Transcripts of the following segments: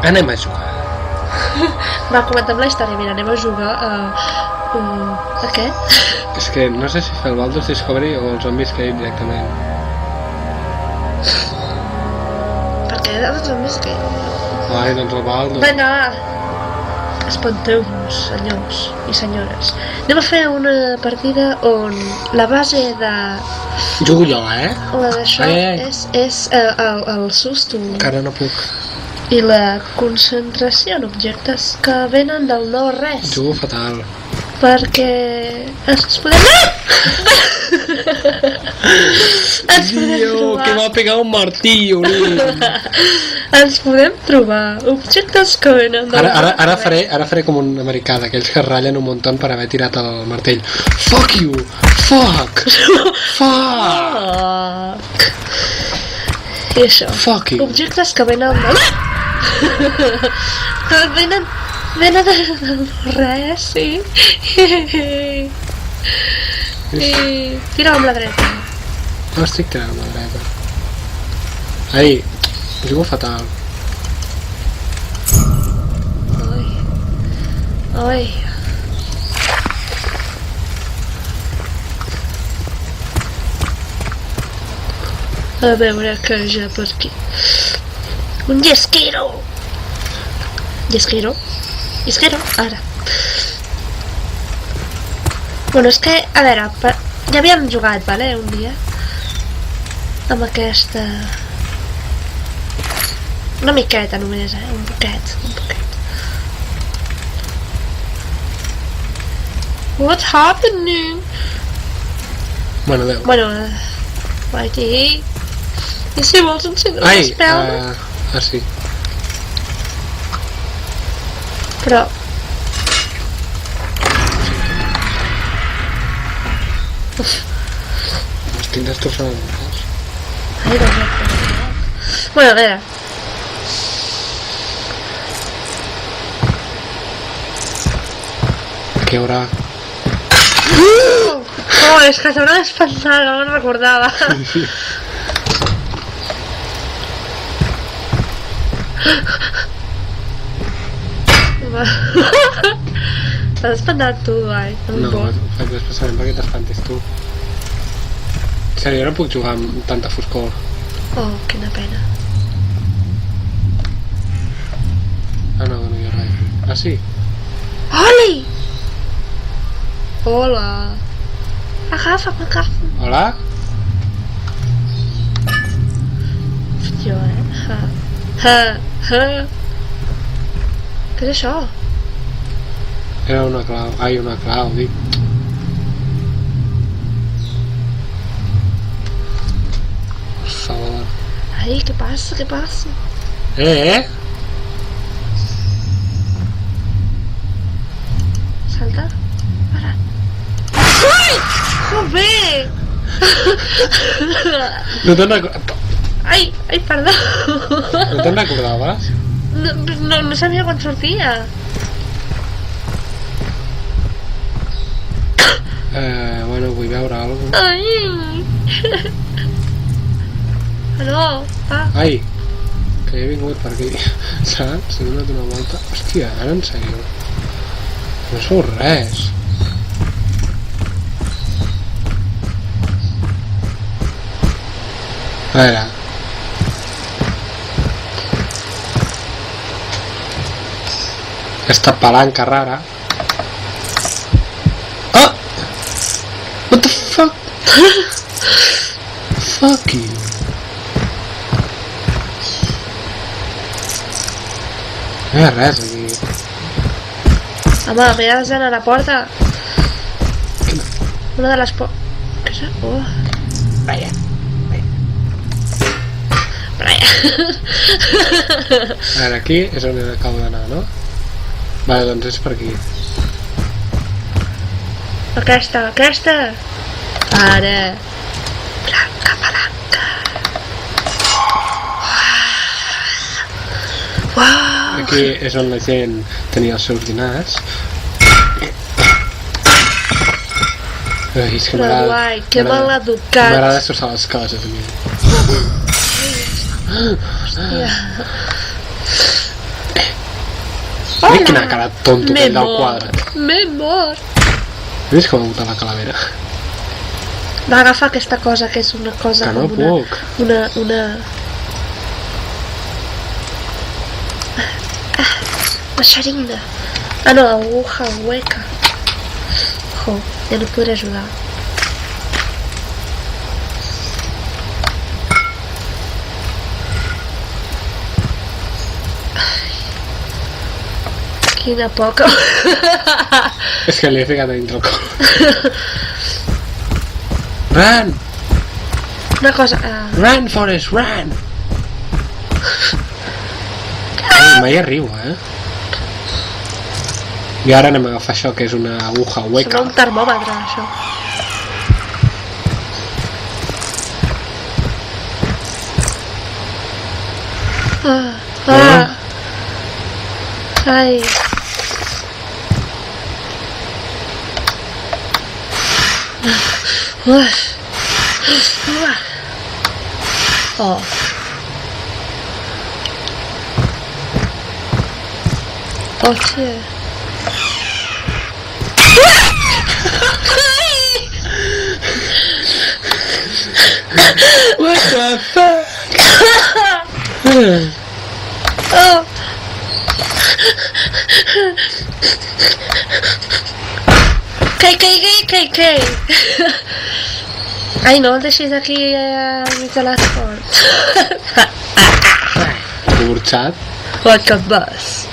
Anem a jugar. Va, comentem la història. Mira, anem a jugar a què? És que no sé si fer el Baldo's Discovery o els Zombies Escape directament. Per què els zombies que... Ai, doncs el Baldo. Vinga, espanteu-vos, senyors i senyores. Anem a fer una partida on la base de... Jugo jo, La d'això és el susto. Encara no puc. I la concentració en objectes que venen del no res. Jugo fatal. Perquè ens podem... Tio, que m'ha pegat un martillo, ens podem trobar objectes que venen del Ara faré com un americà d'aquells que es ratllen un muntó per haver tirat el martell. Fuck you! Fuck! Fuck! I això. Fuck you! Objectes que venen del... que venen del res, sí. I tira amb la dreta. No estic tirant amb la dreta. Ai, jugo fatal. Ai. A veure que ja per aquí. Un llesquero! Llesquero? Llesquero? Ara. Bueno, és que, a veure, ja havíem jugat, vale, un dia. Amb aquesta... Una miqueta només, un poquet. What's happening? Bueno, adeu. Bueno, aquí... I si vols encendre l'espelma? Sí. Però... Estic destrossant el cas. Ai, doncs... Bueno, a veure... Aquí hi haurà... Oh, és que s'haurà d'espantar, no me'n recordava. T'has espantat tu, ai. No, faig desplaçament perquè t'espantis tu. En sèrio, jo no puc jugar amb tanta foscor. Oh, quina pena. Ah, no hi ha res. Ah, sí? Oli! Hola. Agafa'm. Hola? Jo, Què és això? Era una clau. Ai, una clau, dic. Per favor. Ai, què passa? Salta. Ara. Ai! Joder! No te'n recordaves? Ai, perdó. No te'n recordaves? No sabia quan sortia. Bueno, vull veure alguna cosa. Ai! No, Ai, que he vingut per aquí, saps? He donat una volta. Hòstia, ara en sèrio. No sou res. A veure. Aquesta palanca rara. Oh! What the fuck? Fuck you. No hi ha res aquí. home, mira a la porta. Una de les Què és això? Brian. A veure, aquí és on acabo d'anar, no? Vale, doncs és per aquí. Aquesta. Ara. Palanca. Uau. Aquí és on la gent tenia els seus dinars. És que guai, que maleducat. M'agrada assossar les coses a mi. Hòstia. Mira quina cara tonto que ell del quadre. M'he mort. Vés com ha botat la calavera? Va agafar aquesta cosa que és una cosa... Que no puc. Una xeringa. Ah no, aguja hueca. Jo, ja no podré ajudar. Quina poca. És que li he ficat a dintre el cor. Run! Una cosa... Run, Forrest, run! Ai, mai arribo, I ara anem a agafar això, que és una aguja hueca. Sembla un termòmetre, això. Ai. Oh. Hòstia. What the fuck? Oh. Cai. Ai, no el deixis aquí mig de l'esport. Burxat. Like a bus.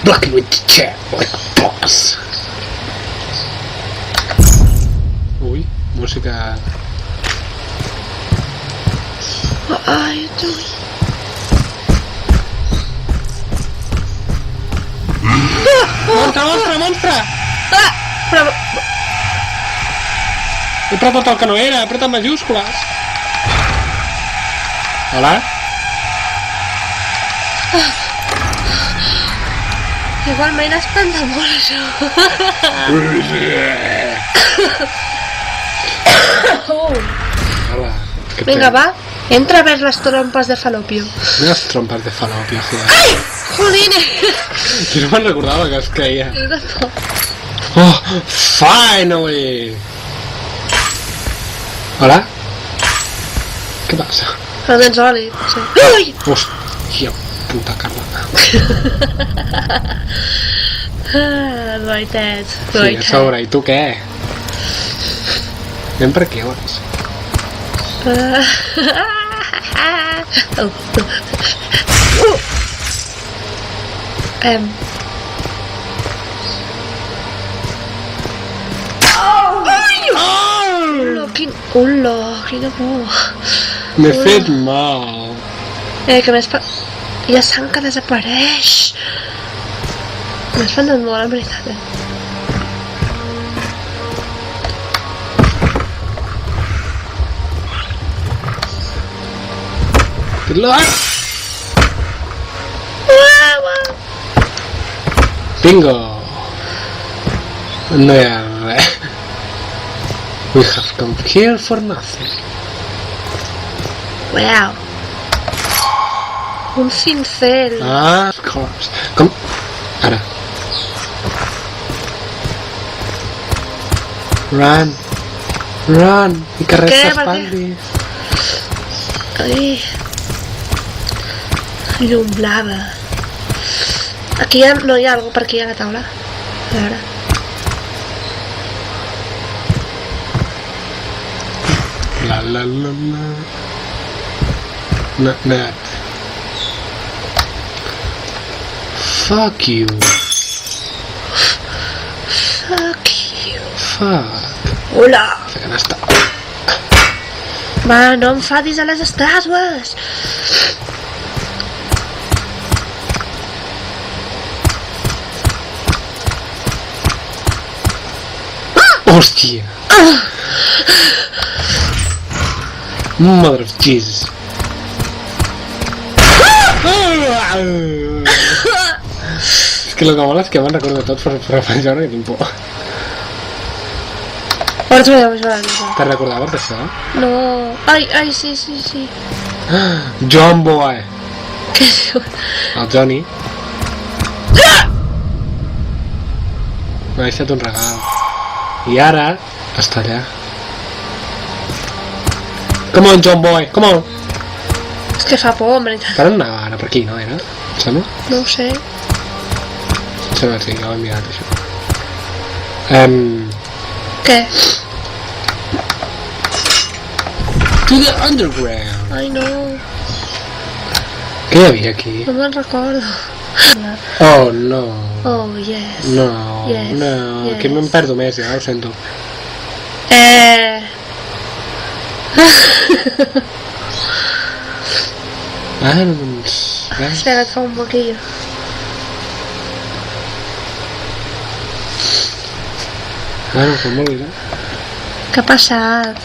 Blocking with the chair, like a boss. Ui, música... What are you doing? Monstre! Però... He apretat el que no era, he apretat majúscules. Hola? Igual m'he espantat molt, això. Hola. Vinga, va. Entra a ver les trompes de falopio. Unes trompes de falopio, sí. Ai! Jolines! Jo no me'n recordava que es caia. Oh, finally! Hola? Què passa? Però tens oli, potser. Ui! Hòstia, puta Carla. Noitet. Sí, a sobre, i tu què? Anem per aquí, abans. Hola, quina por. M'he fet mal. Que més... Hi ha sang que desapareix. M'he espantat molt, en veritat, Good luck! Bingo! No hi ha res. We have come here for nothing. Wow. Un cincel. Ah, of course. Com... Ara. Run. Run. I que res s'espandi. Ai. Llum blava. Aquí no hi ha algú per aquí a la taula. A veure. La. Net. Fuck you. Fuck. Hola. Fent estar. Va, no enfadis a les estàtues. Hòstia. Mother of Jesus. És que el que mola és que me'n recordo tot per pensar que tinc por. Te'n recordaves d'això? No. Ai, sí. John Boy. Què diu? El Johnny. M'ha deixat un regal. I ara està allà. Come on, John Boy, come on! És que fa por, en veritat. Per on anava ara? Per aquí, no era? Em sembla? No ho sé. Em sembla que sí, ja ho he mirat, això. Què? To the underground! Ai, no. Què hi havia aquí? No me'n recordo. Oh, no. Oh, yes. No, Yes, no, yes. que me'n perdo més, ja ho sento. Doncs... Espera, et fa un boquillo. Bueno, pues molt bé. Què ha passat?